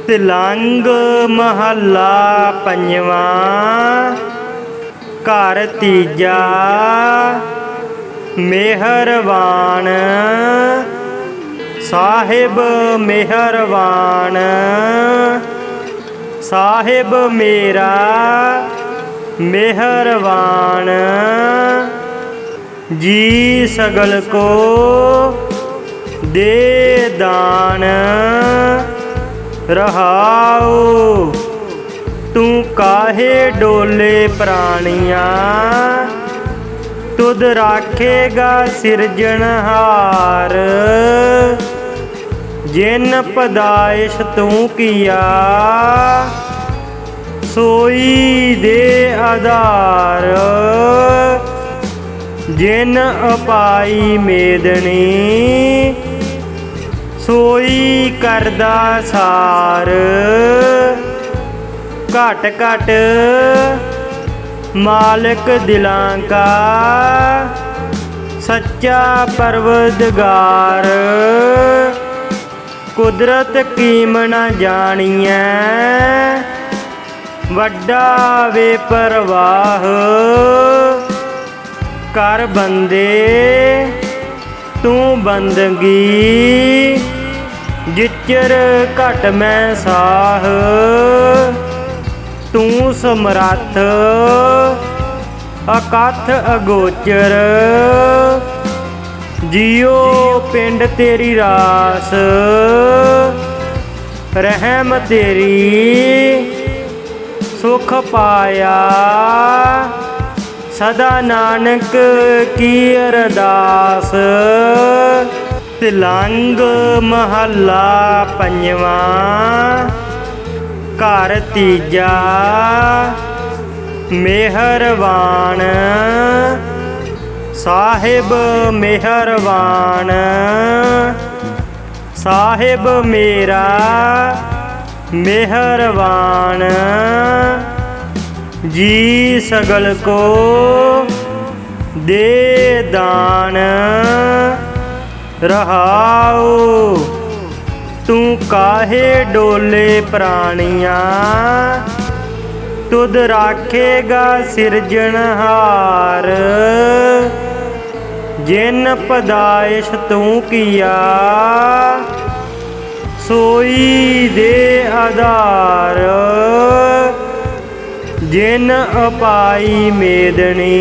तिलंग महला पंजवा। घर तीजा मेहरबान साहिब मेहरबान। साहिब मेरा मेहरबान। जी सगल को दे दान। रहाओ तू काहे डोले प्राणिया। तुद राखेगा सिरजनहार। जिन पदाइश तू किया सोई दे आधार। जिन अपाई मेदनी सोई करदा सार। घट घट मालिक दिलां का सच्चा परवदगार। कुदरत कीम न जानिए वड्डा वे परवाह। कर बंदे तू बंदगी जिचर घट मैं साह। तू समरथ अकथ अगोचर। जियो पिंड तेरी रास। रहम तेरी सुख पाया। सदा नानक की अरदास। तिलंग महला पंजवा। घर तीजा मेहरबान साहिब मेहरबान। साहिब मेरा मेहरबान। जी सगल को दे दान। रहाओ तू काहे डोले प्राणिया। तुद राखेगा सिरजनहार। जिन पदाइश तू किया सोई दे आधार। जिन अपाई मेदनी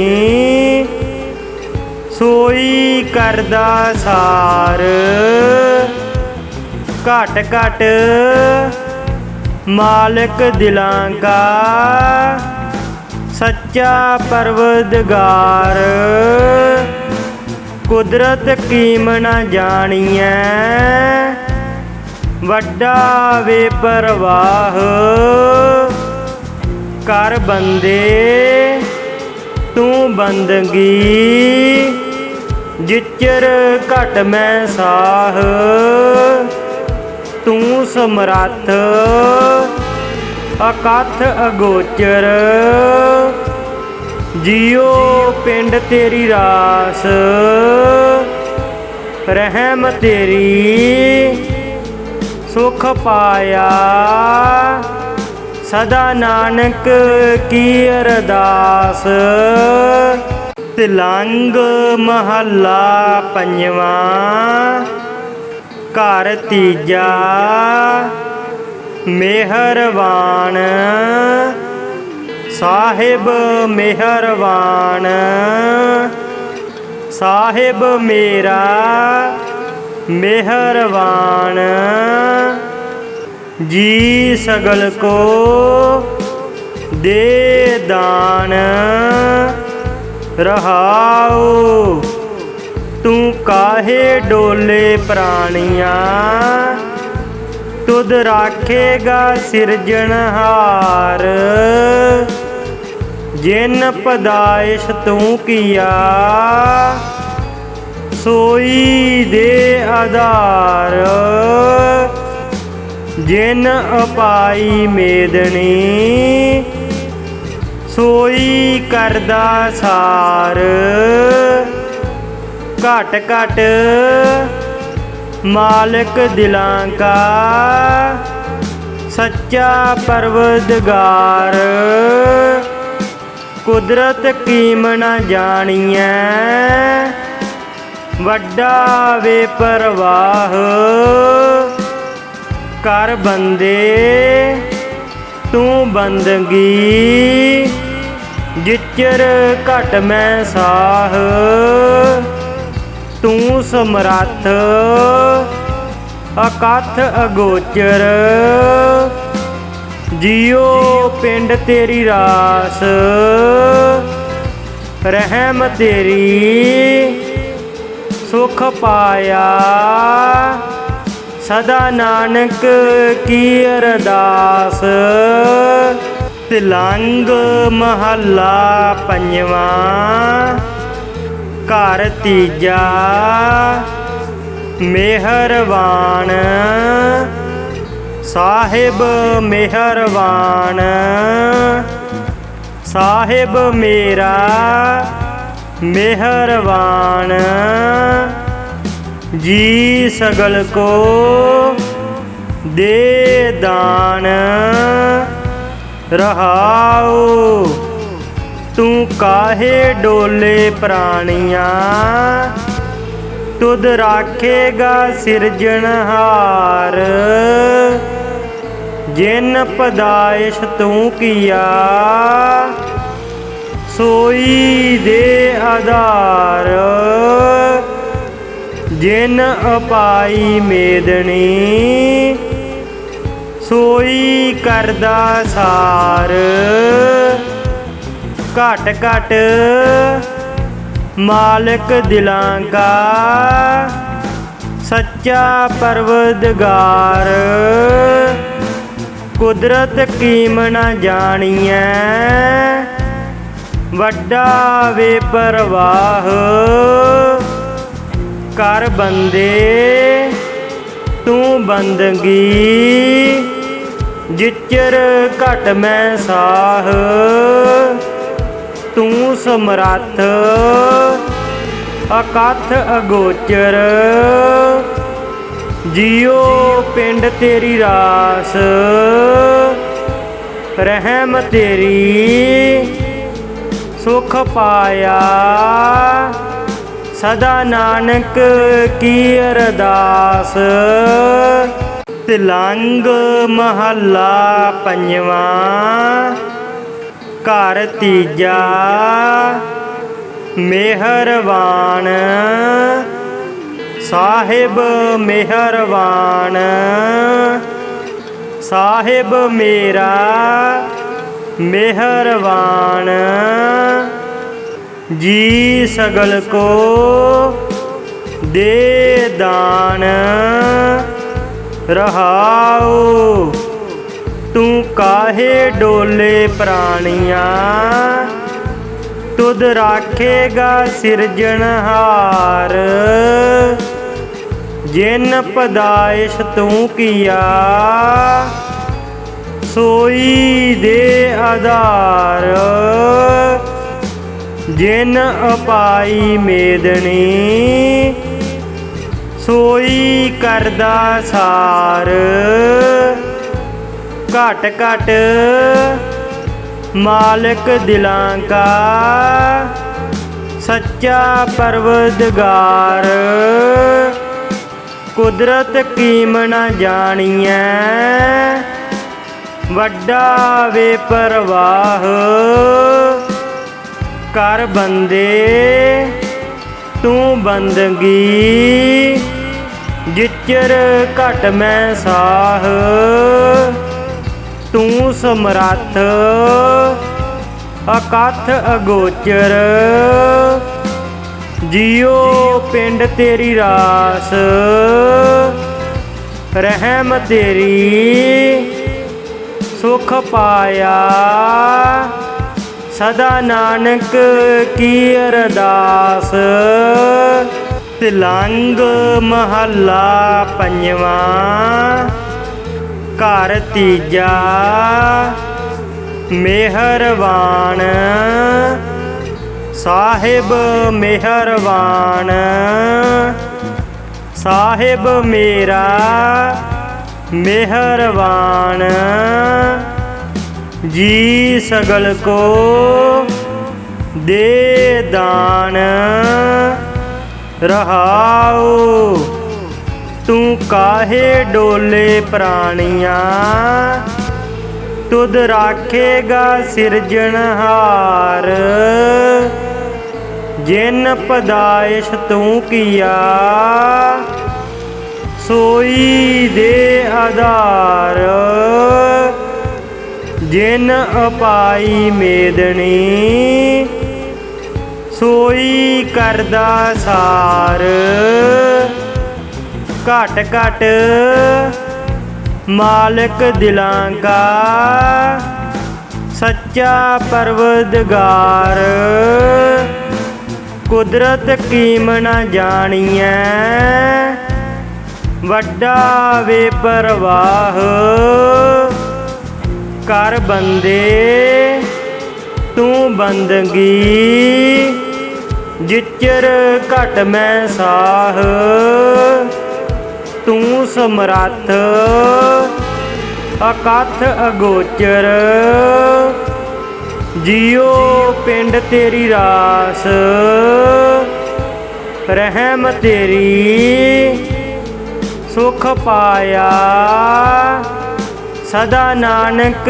सोई करदा सार। घट घट मालिक दिलां का सच्चा परवदगार। कुदरत कीम न जानिए वड्डा वे परवाह। कर बंदे तू बंदगी जिचर घट मैं साह। तू समरथ अकथ अगोचर। जियो पिंड तेरी रास। रहम तेरी सुख पाया। सदा नानक की अरदास। तिलंग महला पंजवा। घर तीजा मेहरबान साहिब मेहरबान। साहिब मेरा मेहरबान। जी सगल को दे दान। रहाओ तू काहे डोले प्राणिया। तुद राखेगा सिरजनहार। जिन पदाइश तू किया सोई दे आधार। जिन अपाई मेदनी सोई करदा सार। घट घट मालिक दिलां का सच्चा परवरदिगार कुदरत कीम न जानिए वड्डा वे परवाह कर बंदे तू बंदगी जिचर घट मैं साह तू समरथ अकथ अगोचर जियो पिंड तेरी रास रहम तेरी सुख पाया सदा नानक की अरदास। तिलंग महला पंजवा घर तीजा मेहरबान साहिब मेहरबान साहिब मेरा मेहरबान जी सगल को दे दान रहाओ तू काहे डोले प्राणियाँ तुद राखेगा सिरजनहार जिन पदाइश तू किया सोई दे आधार जिन अपाई मेदनी सोई करदा सार घट घट मालिक दिलां का सच्चा परवरदिगार कुदरत कीम न जानिए वड्डा वे परवाह कर बंदे तू बंदगी जिचर घट मैं साह तू समरथ अकथ अगोचर जियो पिंड तेरी रास रहम तेरी सुख पाया सदा नानक की अरदास। तिलंग महला पंजवा घर तीजा मेहरबान साहिब मेहरबान साहिब मेरा मेहरबान जी सगल को दे दान रहाओ तू काहे डोले प्राणियाँ तुद राखेगा सिरजनहार जिन पदाइश तू किया सोई दे आधार जिन अपाई मेदनी सोई करदा सार घट घट मालिक दिलां का सच्चा परवरदिगार कुदरत कीम न जानिए वड्डा वे परवाह कर बंदे तू बंदगी जिचर घट मैं साह तू समरथ अकथ अगोचर जियो पिंड तेरी रास रहम तेरी सुख पाया सदा नानक की अरदास। तिलंग महला पंजवा घर तीजा मेहरबान साहिब मेहरबान साहिब मेरा मेहरबान जी सगल को दे दान। रहाओ तू काहे डोले प्राणिया, तुद राखेगा सिरजनहार। जिन पदाइश तू किया, सोई दे आधार। जिन अपाई मेदनी, सोई करदा सार। घट घट मालिक दिलां का, सच्चा परवदगार। कुदरत कीम न जानिए, वड्डा बेपरवाह। कर बंदे तू बंदगी, जिचर घट मैं साह। तू समरथ अकथ अगोचर, जियो पिंड तेरी रास। रहम तेरी सुख पाया, सदा नानक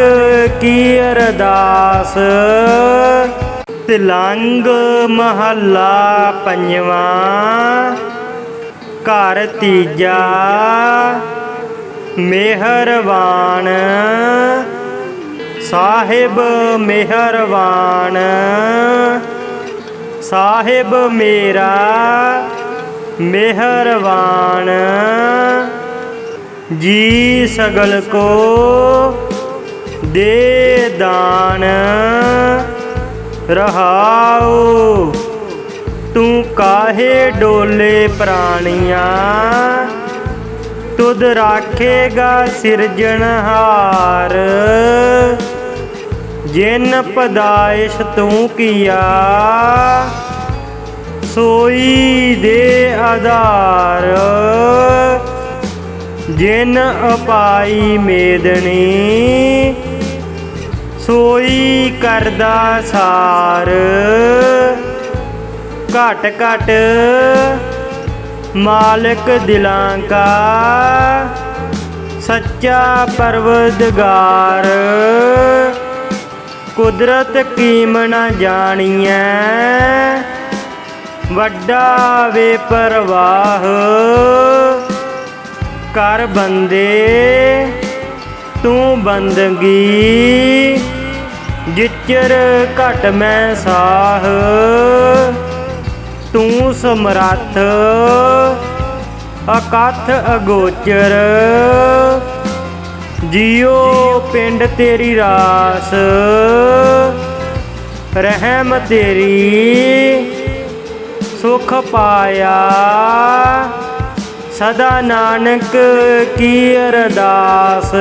की अरदास। तिलंग महला पंजवा, घर तीजा मेहरबान। साहिब मेहरबान, साहिब मेरा मेहरबान। जी सगल को दे दान। रहाओ तू काहे डोले प्राणिया, तुद राखेगा सिरजनहार। जिन पदाइश तू किया, सोई दे आधार। जिन अपाई मेदनी, सोई करदा सार। घट घट मालिक दिलां का, सच्चा परवदगार। कुदरत कीम न जानिए, वड्डा बेपरवाह। कर बंदे तू बंदगी, जिचर घट मैं साह। तू समरथ अकथ अगोचर, जियो पिंड तेरी रास। रहम तेरी सुख पाया, सदा नानक की अरदास।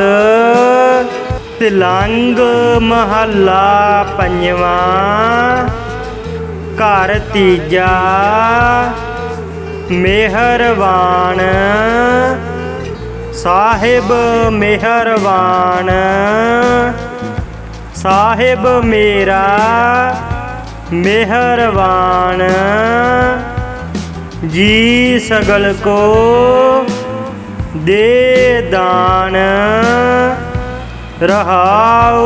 तिलंग महला पंजवा, घर तीजा मेहरबान। साहिब मेहरबान, साहिब मेरा मेहरबान। जी सगल को दे दान। रहाओ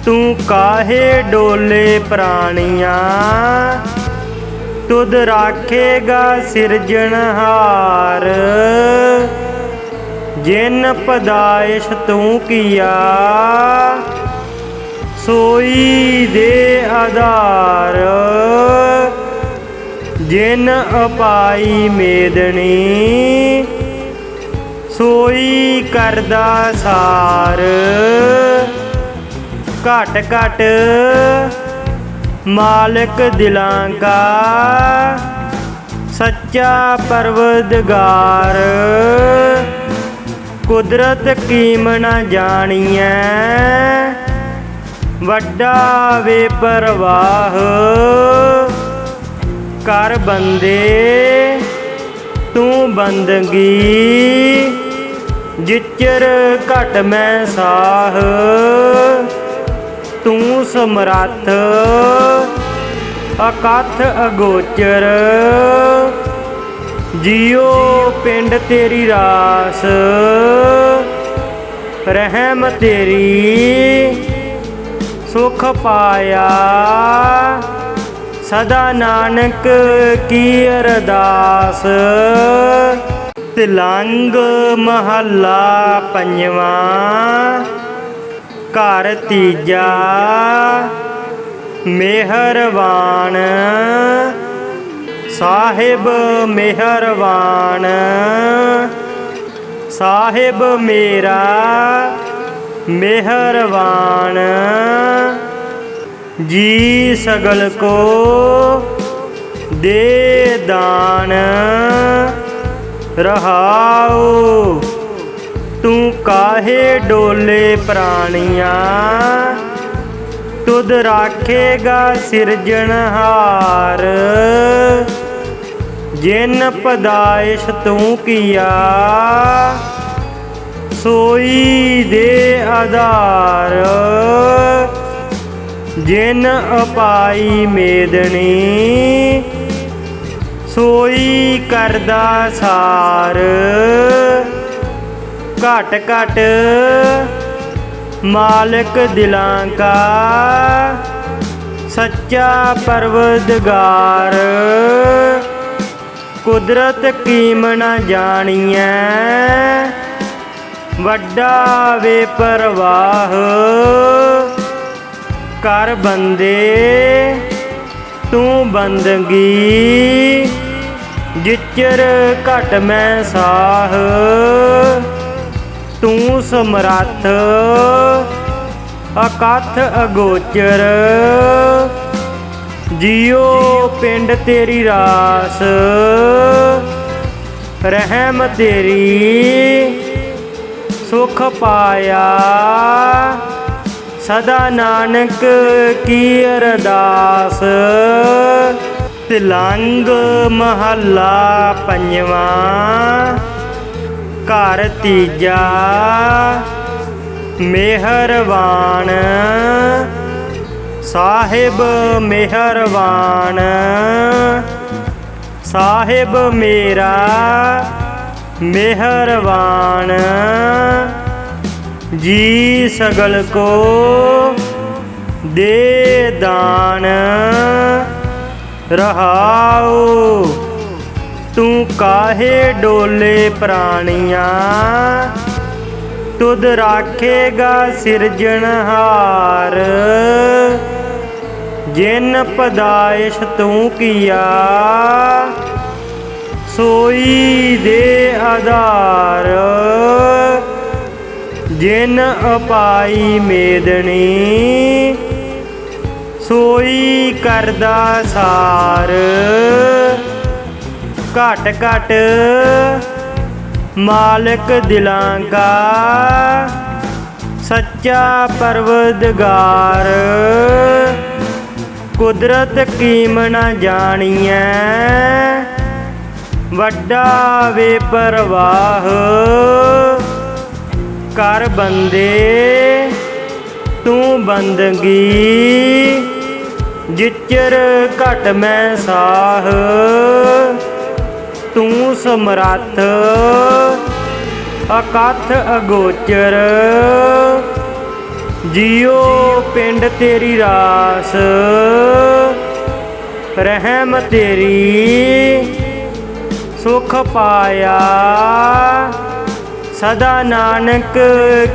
तू काहे डोले प्राणिया, तुद राखेगा सिरजनहार। जिन पदाइश तू किया, सोई दे आधार। जिन अपाई मेदनी, सोई करदा सार। घट घट मालिक दिलां का, सच्चा परवदगार। कुदरत कीम न जानिए, वड्डा बेपरवाह। कर बंदे तू बंदगी, ਜਿਚਰ ਘਟ ਮੈਂ ਸਾਹ। ਤੂੰ ਸਮਰੱਥ ਅਕਥ ਅਗੋਚਰ, ਜਿਉ ਪਿੰਡ ਤੇਰੀ ਰਾਸ। ਰਹਿਮ ਤੇਰੀ ਸੁਖ ਪਾਇਆ, ਸਦਾ ਨਾਨਕ ਕੀ ਅਰਦਾਸ। ਤਿਲੰਗ ਮਹੱਲਾ ਪੰਜਵਾਂ। ਘਰ ਤੀਜਾ ਮਿਹਰਬਾਨ, ਸਾਹਿਬ ਮਿਹਰਬਾਨ। ਸਾਹਿਬ ਮੇਰਾ ਮਿਹਰਬਾਨ, ਜੀ ਸਗਲ ਕੋ ਦੇ ਦਾਨ। ਰਹਾਉ ਤੂੰ ਕਾਹੇ ਡੋਲੇ ਪ੍ਰਾਣੀਆਂ, ਤੁਧ ਰਾਖੇਗਾ ਸਿਰਜਣਹਾਰ। ਜਿਨ ਪਦਾਇਸ਼ ਤੂੰ ਕੀਆ, ਸੋਈ ਦੇ ਆਧਾਰ। ਜਿਨ ਅਪਾਈ ਮੇਦਣੀ, ਸੋਈ ਕਰਦਾ ਸਾਰ। ਘਟ ਘਟ ਮਾਲਕ ਦਿਲਾਂ ਕਾ, ਸੱਚਾ ਪਰਵਰਦਗਾਰ। ਕੁਦਰਤ ਕੀਮ ਨਾ ਜਾਣੀਐ, ਵੱਡਾ ਵੇ ਪਰਵਾਹ। ਕਰ ਬੰਦੇ ਤੂੰ ਬੰਦਗੀ, ਜਿਚਰ ਘਟ ਮੈਂ ਸਾਹ। ਤੂੰ ਸਮਰੱਥ ਅਕਥ ਅਗੋਚਰ, ਜਿਉ ਪਿੰਡ ਤੇਰੀ ਰਾਸ। ਰਹਿਮ ਤੇਰੀ ਸੁਖ ਪਾਇਆ, ਸਦਾ ਨਾਨਕ ਕੀ ਅਰਦਾਸ। ਤਿਲੰਗ ਮਹੱਲਾ ਪੰਜਵਾਂ। ਘਰ ਤੀਜਾ ਮਿਹਰਬਾਨ, ਸਾਹਿਬ ਮਿਹਰਬਾਨ। ਸਾਹਿਬ ਮੇਰਾ ਮਿਹਰਬਾਨ, ਜੀ ਸਗਲ ਕੋ ਦੇ ਦਾਨ। ਰਹਾਉ ਤੂੰ ਕਾਹੇ ਡੋਲੇ ਪ੍ਰਾਣੀਆਂ, ਤੁਧ ਰਾਖੇਗਾ ਸਿਰਜਣਹਾਰ। ਜਿਨ ਪਦਾਇਸ਼ ਤੂੰ ਕੀਆ, ਸੋਈ ਦੇ ਆਧਾਰ। ਜਿਨ ਅਪਾਈ ਮੇਦਣੀ, ਸੋਈ ਕਰਦਾ ਸਾਰ। ਘਟ ਘਟ ਮਾਲਕ ਦਿਲਾਂ ਕਾ, ਸੱਚਾ ਪਰਵਰਦਗਾਰ। ਕੁਦਰਤ ਕੀਮ ਨਾ ਜਾਣੀਐ, ਵੱਡਾ ਵੇ ਪਰਵਾਹ। ਕਰ ਬੰਦੇ ਤੂੰ ਬੰਦਗੀ, ਜਿਚਰ ਘਟ ਮੈਂ ਸਾਹ। ਤੂੰ ਸਮਰੱਥ ਅਕਥ ਅਗੋਚਰ, ਜਿਉ ਪਿੰਡ ਤੇਰੀ ਰਾਸ। ਰਹਿਮ ਤੇਰੀ ਸੁਖ ਪਾਇਆ, ਸਦਾ ਨਾਨਕ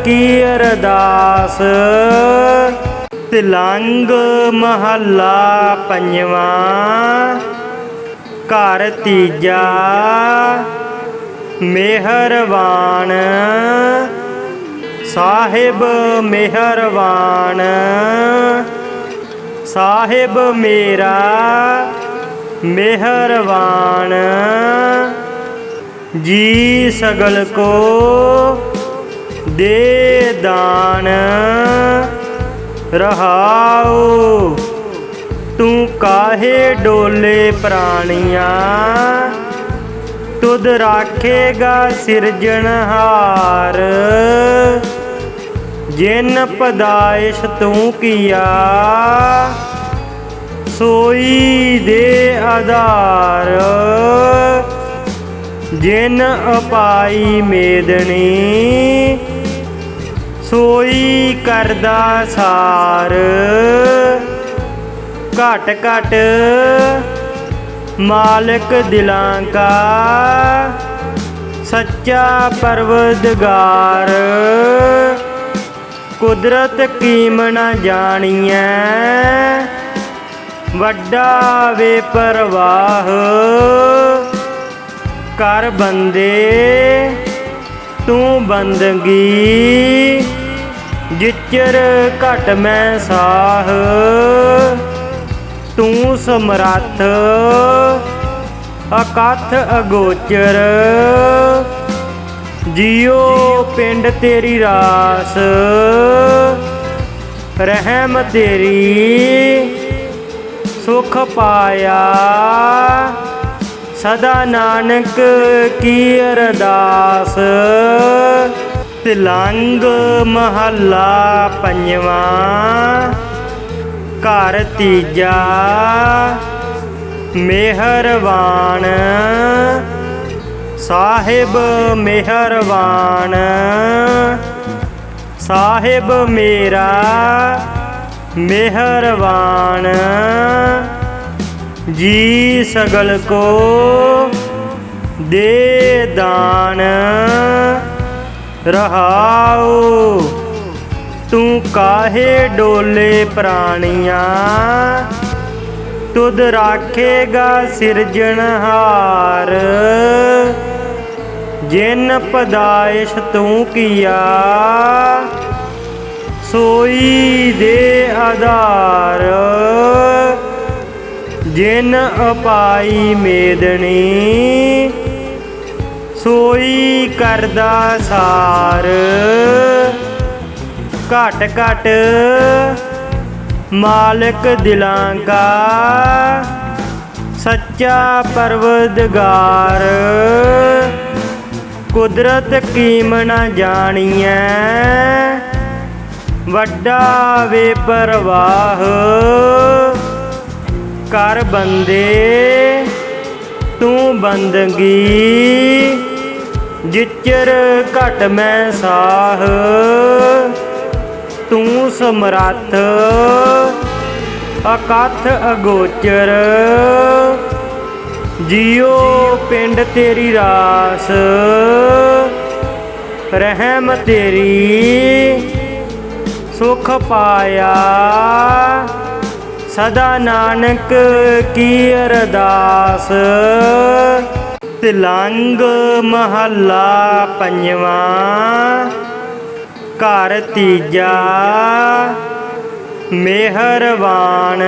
ਕੀ ਅਰਦਾਸ। ਤਿਲੰਗ ਮਹੱਲਾ ਪੰਜਵਾਂ। ਘਰ ਤੀਜਾ ਮਿਹਰਬਾਨ, ਸਾਹਿਬ ਮਿਹਰਬਾਨ। ਸਾਹਿਬ ਮੇਰਾ ਮਿਹਰਬਾਨ, ਜੀ ਸਗਲ ਕੋ ਦੇ ਦਾਨ। ਰਹਾਉ ਤੂੰ ਕਾਹੇ ਡੋਲੇ ਪ੍ਰਾਣੀਆਂ, तुद राखेगा सिरजनहार। जिन पदाइश तू किया सोई दे आधार। जिन अपाई मेदनी सोई करदा सार। घट घट मालिक दिलां का सच्चा परवरदिगार। कुदरत कीमना जानिए वड्डा वे परवाह। कर बंदे तू बंदगी जिचर घट मैं साह। तू समरथ अकथ अगोचर। जियो पिंड तेरी रास। रहम तेरी सुख पाया सदा नानक की अरदास। तिलंग महला पंजवा घर तीजा मेहरबान। साहिब मेहरबान साहिब मेरा मेहरबान। जी सगल को दे दान। रहाओ तू काहे डोले प्राणिया। तुद राखेगा सिरजनहार। जिन पदाइश तू किया सोई दे आधार। जिन अपाई मेदनी सोई करदा सार। घट घट मालिक दिलां का सच्चा परवरदिगार। कुदरत कीमना जानिए वड्डा वे परवाह। कर बंदे तू बंदगी जिचर घट मैं साह। तू समरथ अकथ अगोचर। जियो पिंड तेरी रास। रहम तेरी सुख पाया सदा नानक की अरदास। तिलंग महला पंजवा घर तीजा मेहरबान।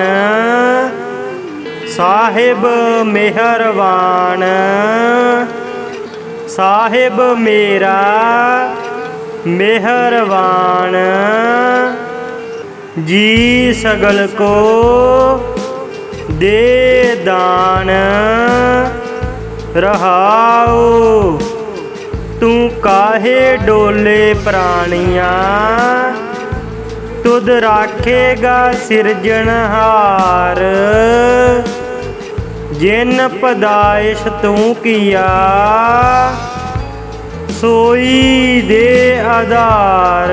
साहिब मेहरबान साहिब मेरा मेहरबान। जी सगल को दे दान। रहाओ तू काहे डोले प्राणिया। तुद राखेगा सिरजनहार। जिन पदाइश तू किया सोई दे आधार।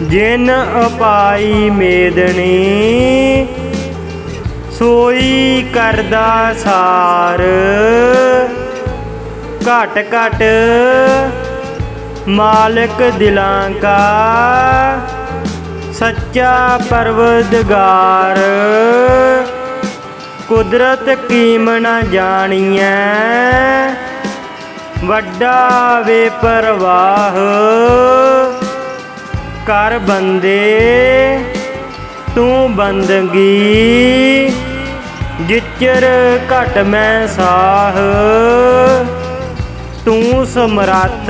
जिन अपाई मेदनी सोई करदा सार। घट घट मालिक दिलां का सच्चा परवरदिगार। कुदरत कीमना जानिए वड्डा वे परवाह। कर बंदे तू बंदगी जिचर घट मैं साह। तू समरथ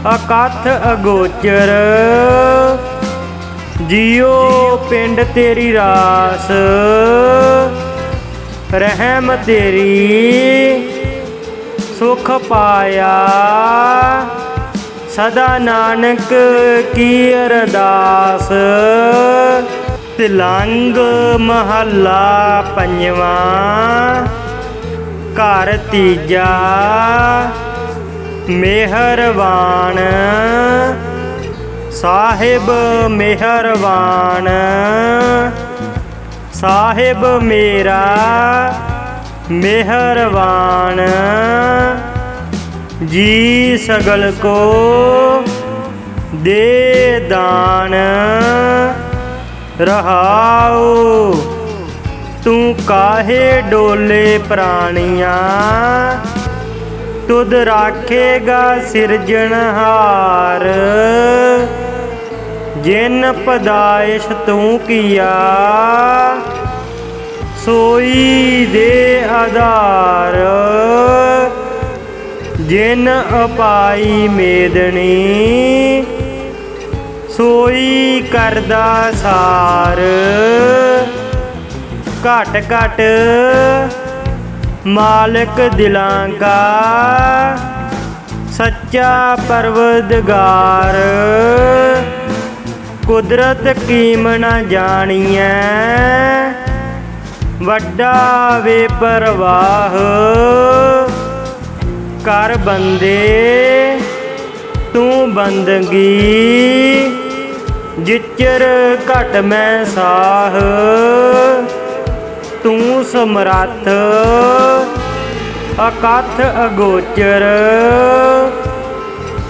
अकथ अगोचर। जियो पिंड तेरी रास। ਰਹਿਮ ਤੇਰੀ ਸੁਖ ਪਾਇਆ। ਸਦਾ ਨਾਨਕ ਕੀ ਅਰਦਾਸ। ਤਿਲੰਗ ਮਹੱਲਾ ਪੰਜਵਾਂ। ਘਰ ਤੀਜਾ ਮਿਹਰਬਾਨ ਸਾਹਿਬ ਮਿਹਰਬਾਨ। ਸਾਹਿਬ ਮੇਰਾ ਮਿਹਰਬਾਨ। ਜੀ ਸਗਲ ਕੋ ਦੇ ਦਾਨ। ਰਹਾਉ ਤੂੰ ਕਾਹੇ ਡੋਲੇ ਪ੍ਰਾਣੀਆਂ। ਤੁਧ ਰਾਖੇਗਾ ਸਿਰਜਣਹਾਰ। ਜਿਨ ਪਦਾਇਸ਼ ਤੂੰ ਕੀਆ ਸੋਈ ਦੇ ਆਧਾਰ। ਜਿਨ ਅਪਾਈ ਮੇਦਣੀ ਸੋਈ ਕਰਦਾ ਸਾਰ। ਘਟ ਘਟ ਮਾਲਕ ਦਿਲਾਂ ਕਾ ਸੱਚਾ ਪਰਵਦਗਾਰ। ਕੁਦਰਤ ਕੀਮ ਨਾ ਜਾਣੀਐ ਵੱਡਾ ਵੇ ਪਰਵਾਹ। ਕਰ ਬੰਦੇ ਤੂੰ ਬੰਦਗੀ ਜਿਚਰ ਘਟ ਮੈਂ ਸਾਹ। ਤੂੰ ਸਮਰੱਥ ਅਕਥ ਅਗੋਚਰ।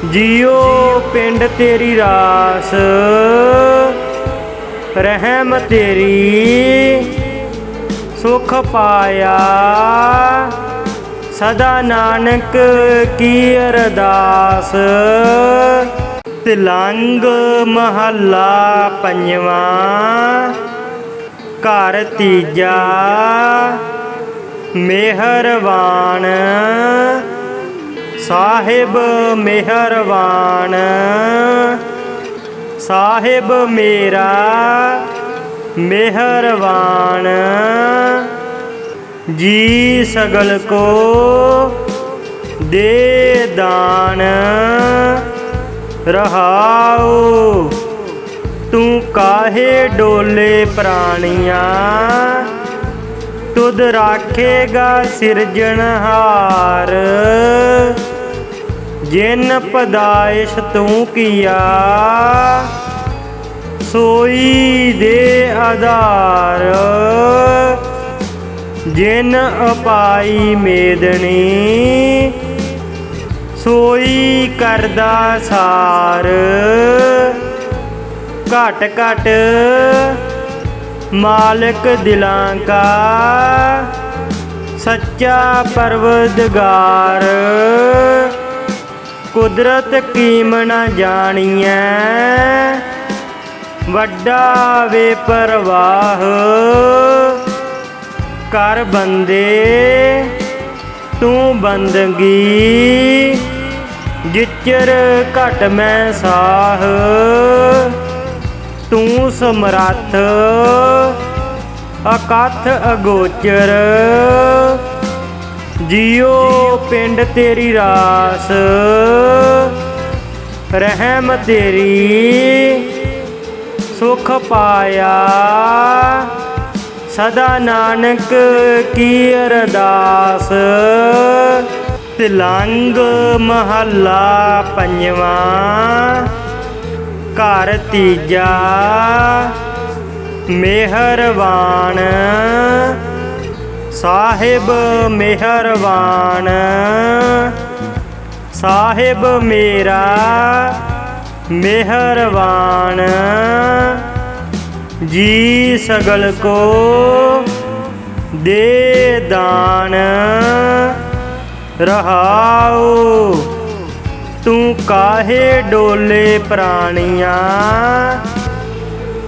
ਜਿਉ ਪਿੰਡ ਤੇਰੀ ਰਾਸ। ਰਹਿਮ ਤੇਰੀ ਸੁਖ ਪਾਇਆ। ਸਦਾ ਨਾਨਕ ਕੀ ਅਰਦਾਸ। ਤਿਲੰਗ ਮਹੱਲਾ ਪੰਜਵਾਂ। ਘਰ ਤੀਜਾ ਮਿਹਰਬਾਨ ਸਾਹਿਬ ਮਿਹਰਬਾਨ। ਸਾਹਿਬ ਮੇਰਾ ਮਿਹਰਬਾਨ। ਜੀ ਸਗਲ ਕੋ ਦੇ ਦਾਨ। ਰਹਾਉ ਤੂੰ ਕਾਹੇ ਡੋਲੇ ਪ੍ਰਾਣੀਆਂ। ਤੁਧ ਰਾਖੇਗਾ ਸਿਰਜਣਹਾਰ। ਜਿਨ ਪਦਾਇਸ਼ ਤੂੰ ਕੀਆ ਸੋਈ ਦੇ ਆਧਾਰ। ਜਿਨ ਅਪਾਈ ਮੇਦਣੀ ਸੋਈ ਕਰਦਾ ਸਾਰ। ਘਟ ਘਟ ਮਾਲਕ ਦਿਲਾਂ ਕਾ ਸੱਚਾ ਪਰਵਦਗਾਰ। ਕੁਦਰਤ ਕੀਮ ਨਾ ਜਾਣੀਐ ਵੱਡਾ ਵੇ ਪਰਵਾਹ। ਕਰ ਬੰਦੇ ਤੂੰ ਬੰਦਗੀ ਜਿਚਰ ਘਟ ਮੈਂ ਸਾਹ। ਤੂੰ ਸਮਰੱਥ ਅਕਥ ਅਗੋਚਰ। ਜਿਉ ਪਿੰਡ ਤੇਰੀ ਰਾਸ। ਰਹਿਮ ਤੇਰੀ ਸੁਖ ਪਾਇਆ। ਸਦਾ ਨਾਨਕ ਕੀ ਅਰਦਾਸ। ਤਿਲੰਗ ਮਹੱਲਾ ਪੰਜਵਾਂ। ਘਰ ਤੀਜਾ ਮਿਹਰਬਾਨ ਸਾਹਿਬ ਮਿਹਰਬਾਨ। ਸਾਹਿਬ ਮੇਰਾ ਮਿਹਰਬਾਨ। ਜੀ ਸਗਲ ਕੋ ਦੇ ਦਾਨ। ਰਹਾਉ ਤੂੰ ਕਾਹੇ ਡੋਲੇ ਪ੍ਰਾਣੀਆਂ।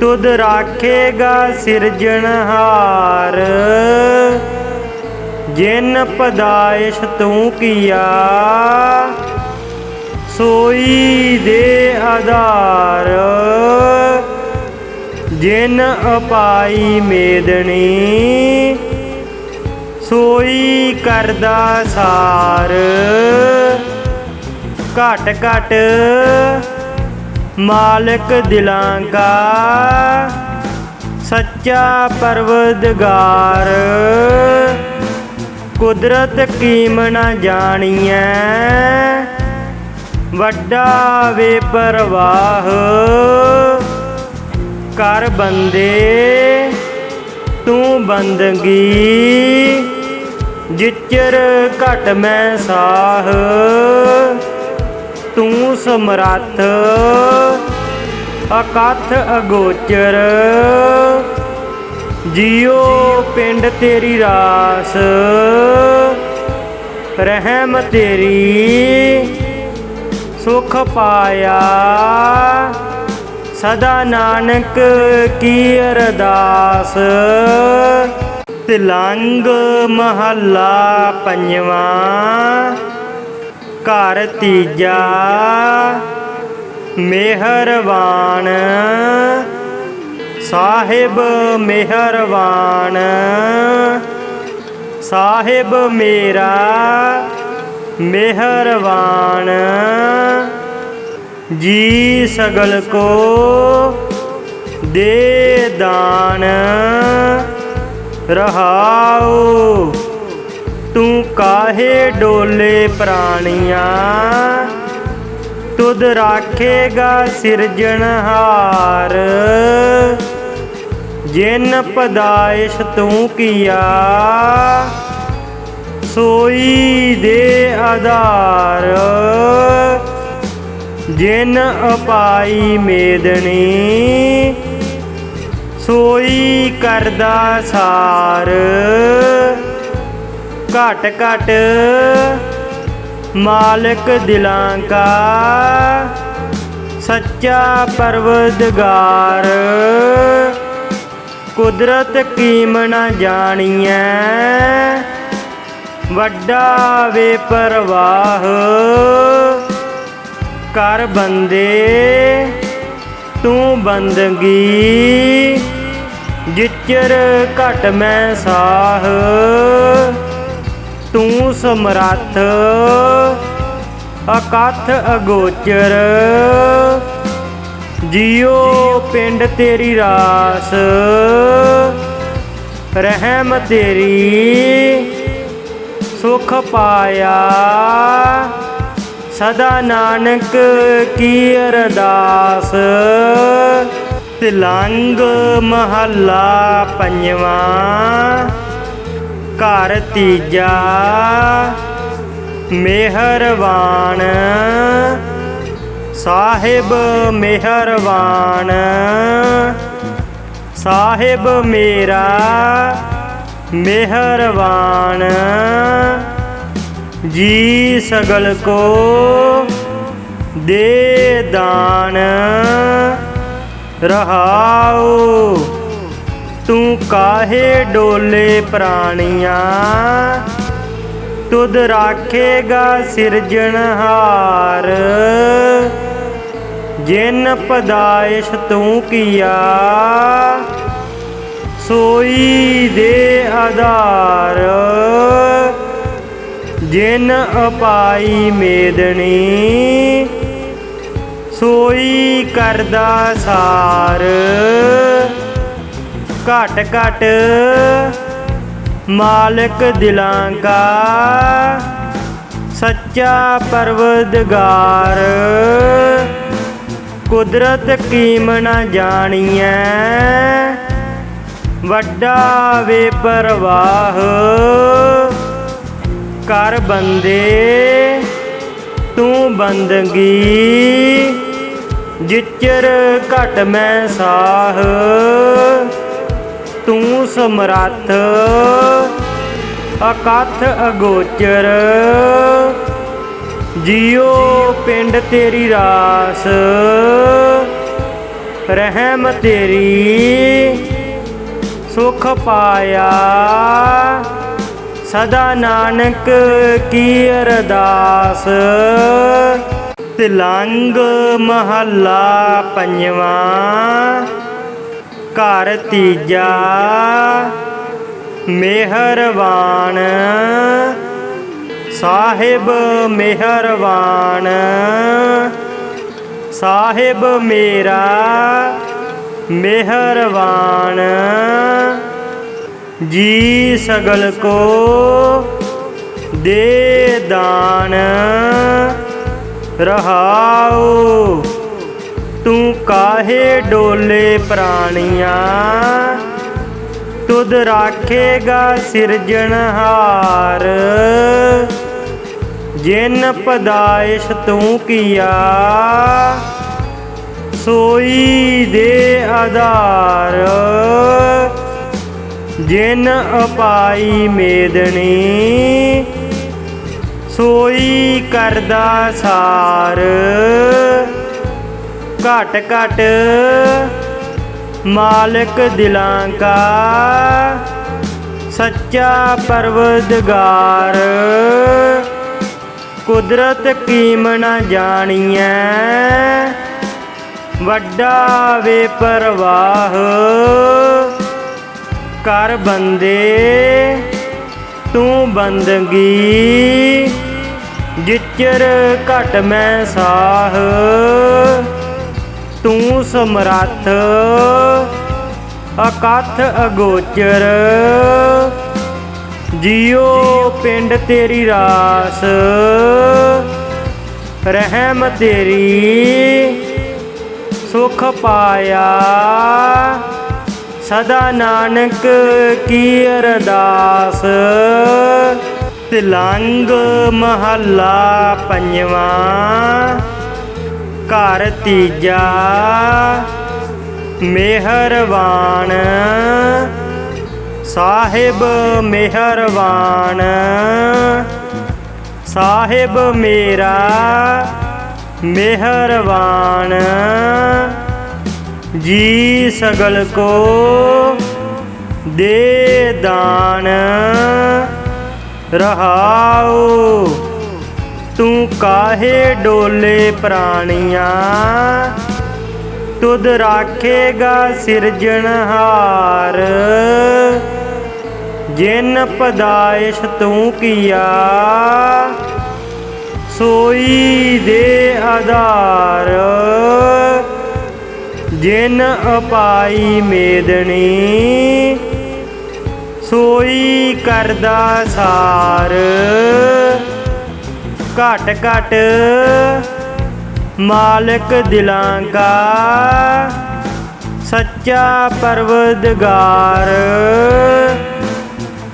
ਤੁਧ ਰਾਖੇਗਾ ਸਿਰਜਣਹਾਰ। ਜਿਨ ਪਦਾਇਸ਼ ਤੂੰ ਕੀਆ ਸੋਈ ਦੇ ਆਧਾਰ। ਜਿਨ ਅਪਾਈ ਮੇਦਣੀ सोई करदा सार। घट घट मालिक दिलां का सच्चा परवदगार। कुदरत कीम न जानिए वड्डा वे परवाह। कर बंदे तू बंदगी जिचर घट मैं साह। तू समरथ अकथ अगोचर। जियो पिंड तेरी रास। रहम तेरी सुख पाया। सदा नानक की अरदास। तिलंग महला पंजवा। घर तीजा मेहरबान। साहिब मेहरबान। साहिब मेरा मेहरबान। जी सगल को दे दान। रहाओ तू काहे डोले प्राणिया। तुद राखेगा सिरजनहार। जिन पदाइश तू किया सोई दे आधार। जिन अपाई मेदनी सोई करदा सार। घट घट मालिक दिलां का सच्चा परवदगार। कुदरत कीम न जानिए वड्डा वे परवाह। कर बंदे तू बंदगी जिचर घट मैं साह। तू समरथ अकथ अगोचर। जियो पिंड तेरी रास। रहम तेरी सुख पाया। सदा नानक की अरदास। तिलंग महला पंजवा। घर तीजा मेहरबान। साहिब मेहरबान। साहिब मेरा मेहरबान। जी सगल को दे दान। रहाओ तू काहे डोले प्राणिया। तुद राखेगा सिरजनहार। जिन पदाइश तू किया सोई दे आधार। जिन अपाई मेदनी सोई करदा सार। घट घट मालिक दिलां का सच्चा परवदगार। कुदरत कीम न जानिए वड्डा वे परवाह। कर बंदे तू बंदगी जिचर घट मैं साह। तू समरथ अकथ अगोचर। जियो पिंड तेरी रास। रहम तेरी सुख पाया। सदा नानक की अरदास। तिलंग महला पंजवा। घर तीजा ਮਿਹਰਬਾਨ ਸਾਹਿਬ ਮਿਹਰਬਾਨ ਸਾਹਿਬ ਮੇਰਾ ਮਿਹਰਬਾਨ ਜੀ ਸਗਲ ਕੋ ਦੇ ਦਾਨ ਰਹਾਉ ਤੂੰ ਕਾਹੇ ਡੋਲੇ ਪ੍ਰਾਣੀਆਂ ਤੁਧ ਰਾਖੇਗਾ ਸਿਰਜਣਹਾਰ ਜਿਨ ਪਦਾਇਸ਼ ਤੂੰ ਕੀਆ ਸੋਈ ਦੇ ਆਧਾਰ ਜਿਨ ਅਪਾਈ ਮੇਦਨੀ ਸੋਈ ਕਰਦਾ ਸਾਰ ਘਟ ਘਟ ਮਾਲਕ ਦਿਲਾਂ ਕਾ ਸੱਚਾ ਪਰਵਦਗਾਰ ਕੁਦਰਤ ਕੀਮ ਨਾ ਜਾਣੀਐ ਵੱਡਾ ਵੇ ਪਰਵਾਹ ਕਰ ਬੰਦੇ ਤੂੰ ਬੰਦਗੀ ਜਿਚਰ ਘਟ ਮੈਂ ਸਾਹ ਤੂੰ ਸਮਰੱਥ ਅਕਥ ਅਗੋਚਰ ਜਿਉ ਪਿੰਡ ਤੇਰੀ ਰਾਸ ਰਹਿਮ ਤੇਰੀ ਸੁਖ ਪਾਇਆ ਸਦਾ ਨਾਨਕ ਕੀ ਅਰਦਾਸ ਤਿਲੰਗ ਮਹੱਲਾ ਪੰਜਵਾਂ ਘਰ ਤੀਜਾ ਮਿਹਰਬਾਨ ਸਾਹਿਬ ਮਿਹਰਬਾਨ ਸਾਹਿਬ ਮੇਰਾ ਮਿਹਰਬਾਨ ਜੀ ਸਗਲ ਕੋ ਦੇ ਦਾਨ ਰਹਾਉ ਤੂੰ ਕਾਹੇ ਡੋਲੇ ਪ੍ਰਾਣੀਆਂ ਤੁਧ ਰਾਖੇਗਾ ਸਿਰਜਣਹਾਰ ਜਿਨ ਪਦਾਇਸ਼ ਤੂੰ ਕੀਆ ਸੋਈ ਦੇ ਆਧਾਰ ਜਿਨ ਅਪਾਈ ਮੇਦਨੀ ਸੋਈ ਕਰਦਾ ਸਾਰ ਘਟ ਘਟ ਮਾਲਕ ਦਿਲਾਂ ਕਾ ਸੱਚਾ ਪਰਵਦਗਾਰ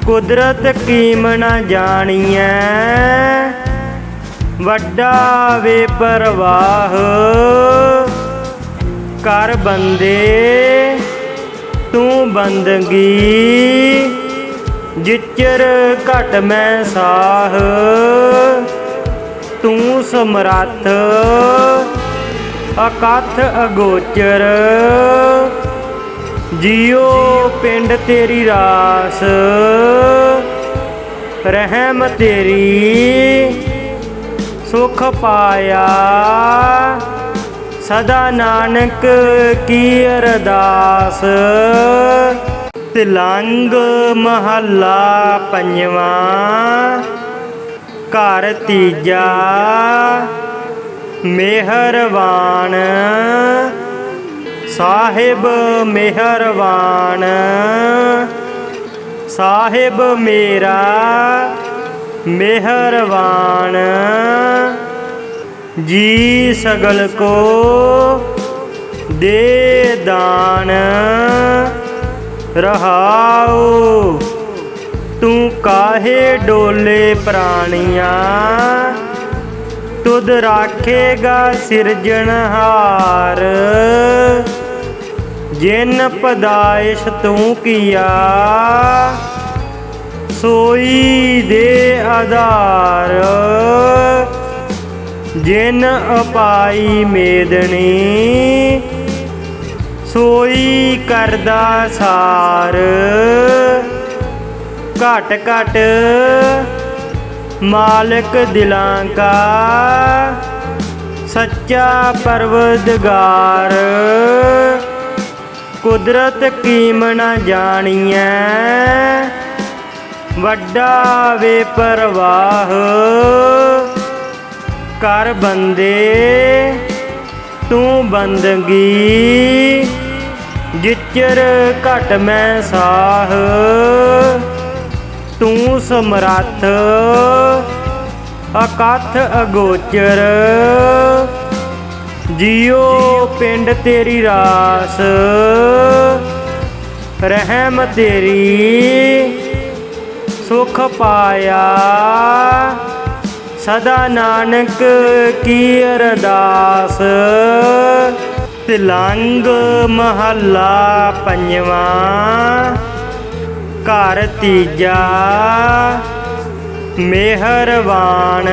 ਕੁਦਰਤ ਕੀਮ ਨਾ ਜਾਣੀਐ ਵੱਡਾ ਵੇ ਪਰਵਾਹ ਕਰ ਬੰਦੇ ਤੂੰ ਬੰਦਗੀ ਜਿਚਰ ਘਟ ਮੈਂ ਸਾਹ ਤੂੰ ਸਮਰੱਥ ਅਕਥ ਅਗੋਚਰ ਜਿਉ ਪਿੰਡ ਤੇਰੀ ਰਾਸ ਰਹਿਮ ਤੇਰੀ ਸੁਖ ਪਾਇਆ ਸਦਾ ਨਾਨਕ ਕੀ ਅਰਦਾਸ ਤਿਲੰਗ ਮਹੱਲਾ ਪੰਜਵਾਂ ਘਰ ਤੀਜਾ ਮਿਹਰਬਾਨ ਸਾਹਿਬ ਮਿਹਰਬਾਨ ਸਾਹਿਬ ਮੇਰਾ ਮਿਹਰਬਾਨ ਜੀ ਸਗਲ ਕੋ ਦੇ ਦਾਨ ਰਹਾਉ ਤੂੰ ਕਾਹੇ ਡੋਲੇ ਪ੍ਰਾਣੀਆਂ ਤੁਧ ਰਾਖੇਗਾ ਸਿਰਜਣਹਾਰ ਜਿਨ ਪਦਾਇਸ਼ ਤੂੰ ਕੀਆ ਸੋਈ ਦੇ ਆਧਾਰ ਜਿਨ ਅਪਾਈ ਮੇਦਨੀ ਸੋਈ ਕਰਦਾ ਸਾਰ ਘਟ ਘਟ ਮਾਲਕ ਦਿਲਾਂ ਕਾ ਸੱਚਾ ਪਰਵਦਗਾਰ ਕੁਦਰਤ ਕੀਮ ਨਾ ਜਾਣੀਐ ਵੱਡਾ ਵੇ ਪਰਵਾਹ ਕਰ ਬੰਦੇ ਤੂੰ ਬੰਦਗੀ, ਜਿਚਰ ਘਟ ਮੈਂ ਸਾਹ। ਤੂੰ ਸਮਰੱਥ ਅਕਥ ਅਗੋਚਰ, ਜਿਉ ਪਿੰਡ ਤੇਰੀ ਰਾਸ। ਰਹਿਮ ਤੇਰੀ ਸੁਖ ਪਾਇਆ, ਸਦਾ ਨਾਨਕ ਕੀ ਅਰਦਾਸ। ਤਿਲੰਗ ਮਹੱਲਾ ਪੰਜਵਾਂ। ਘਰ ਤੀਜਾ ਮਿਹਰਬਾਨ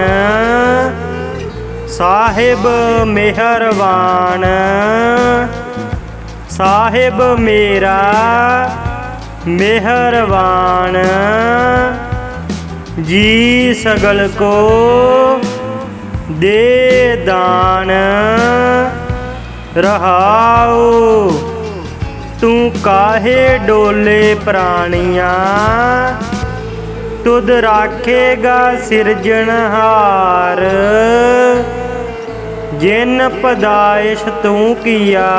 ਸਾਹਿਬ ਮਿਹਰਬਾਨ। ਸਾਹਿਬ ਮੇਰਾ ਮਿਹਰਬਾਨ, ਜੀ ਸਗਲ ਕੋ ਦੇ ਦਾਨ। ਰਹਾਉ ਤੂੰ ਕਾਹੇ ਡੋਲੇ ਪ੍ਰਾਣੀਆਂ, ਤੁਧ ਰਾਖੇਗਾ ਸਿਰਜਣਹਾਰ। ਜਿਨ ਪਦਾਇਸ਼ ਤੂੰ ਕੀਆ,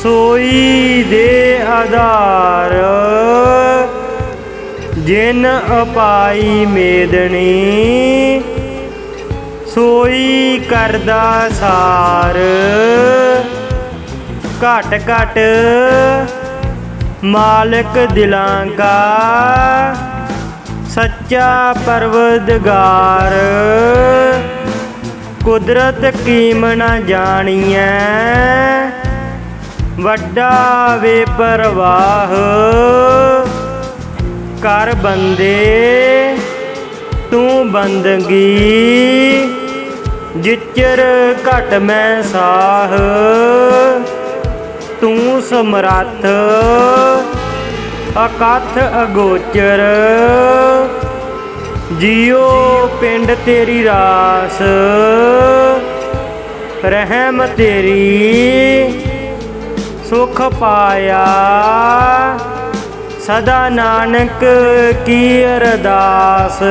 ਸੋਈ ਦੇ ਆਧਾਰ। ਜਿਨ ਅਪਾਈ ਮੇਦਨੀ, ਸੋਈ ਕਰਦਾ ਸਾਰ। ਘਟ ਘਟ ਮਾਲਕ ਦਿਲਾਂ ਕਾ, ਸੱਚਾ ਪਰਵਦਗਾਰ। ਕੁਦਰਤ ਕੀਮ ਨਾ ਜਾਣੀਐ, ਵੱਡਾ ਵੇ ਪਰਵਾਹ ਕਰ ਬੰਦੇ ਤੂੰ ਬੰਦਗੀ, ਜਿਚਰ ਘਟ ਮੈਂ ਸਾਹ। ਤੂੰ ਸਮਰੱਥ ਅਕਥ ਅਗੋਚਰ, ਜਿਉ ਪਿੰਡ ਤੇਰੀ ਰਾਸ। ਰਹਿਮ ਤੇਰੀ ਸੁਖ ਪਾਇਆ, ਸਦਾ ਨਾਨਕ ਕੀ ਅਰਦਾਸ।